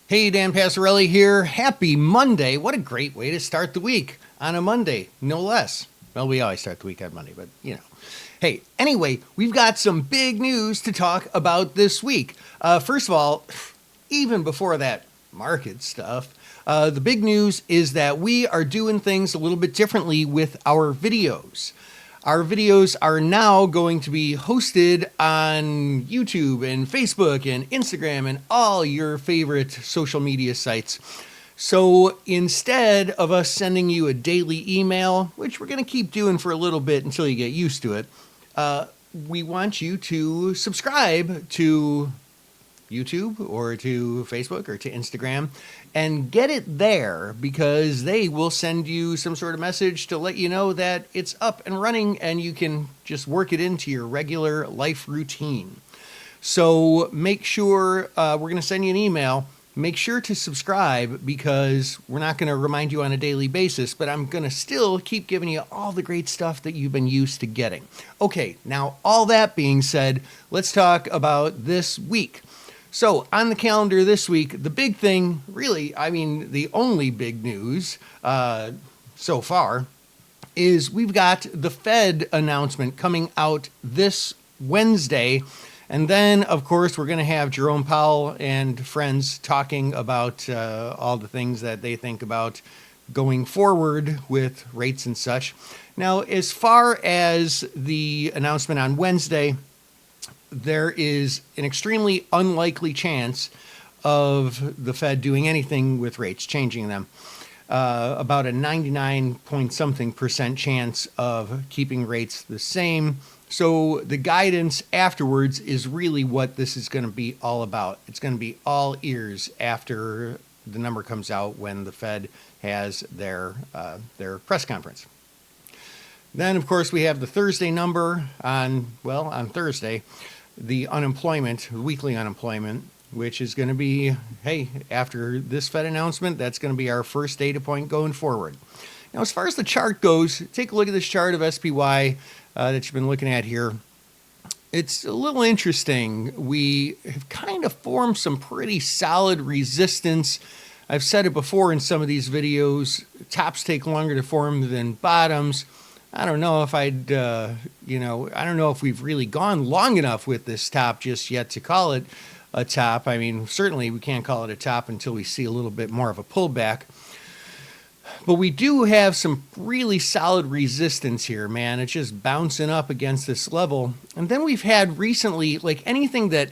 Hey, Dan Passarelli here. Happy Monday. What a great way to start the week on a Monday, no less. Well, we always start the week on Monday, but you know. Hey, anyway, we've got some big news to talk about this week. First of all, even before that market stuff, the big news is that we are doing things a little bit differently with our videos. Our videos are now going to be hosted on YouTube and Facebook and Instagram and all your favorite social media sites. So instead of us sending you a daily email, which we're going to keep doing for a little bit until you get used to it, we want you to subscribe to YouTube or to Facebook or to Instagram and get it there, because they will send you some sort of message to let you know that it's up and running and you can just work it into your regular life routine. So make sure, we're going to send you an email. Make sure to subscribe, because we're not going to remind you on a daily basis, but I'm going to still keep giving you all the great stuff that you've been used to getting. Okay, now all that being said, let's talk about this week. So on the calendar this week, the big thing, really, I mean, the only big news so far is we've got the Fed announcement coming out this Wednesday. And then, of course, we're going to have Jerome Powell and friends talking about all the things that they think about going forward with rates and such. Now, as far as the announcement on Wednesday, there is an extremely unlikely chance of the Fed doing anything with rates, changing them. About a 99 point something percent chance of keeping rates the same. So the guidance afterwards is really what this is going to be all about. It's going to be all ears after the number comes out when the Fed has their press conference. Then, of course, we have the Thursday number on Thursday, the unemployment, weekly unemployment, which is going to be, hey, after this Fed announcement, that's going to be our first data point going forward. Now, as far as the chart goes, take a look at this chart of SPY that you've been looking at here. It's a little interesting. We have kind of formed some pretty solid resistance. I've said it before in some of these videos, tops take longer to form than bottoms. I don't know if I don't know if we've really gone long enough with this top just yet to call it a top. I mean, certainly we can't call it a top until we see a little bit more of a pullback. But we do have some really solid resistance here, man. It's just bouncing up against this level. And then we've had recently, like anything that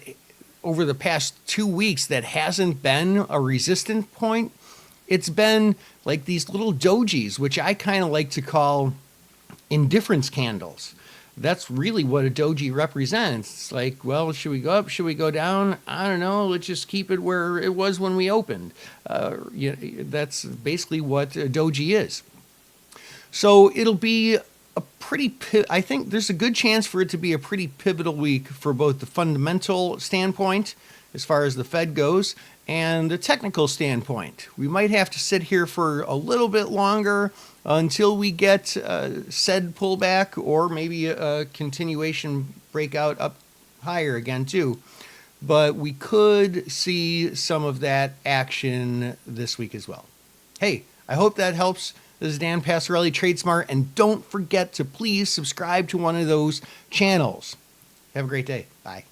over the past 2 weeks that hasn't been a resistance point, it's been like these little dojis, which I kind of like to call indifference candles. That's really what a doji represents. It's like, well, should we go up? Should we go down? I don't know. Let's just keep it where it was when we opened. That's basically what a doji is. So it'll be I think there's a good chance for it to be a pretty pivotal week for both the fundamental standpoint, as far as the Fed goes, and the technical standpoint. We might have to sit here for a little bit longer until we get said pullback, or maybe a continuation breakout up higher again too. But we could see some of that action this week as well. Hey, I hope that helps. This is Dan Passarelli, TradeSmart, and don't forget to please subscribe to one of those channels. Have a great day. Bye.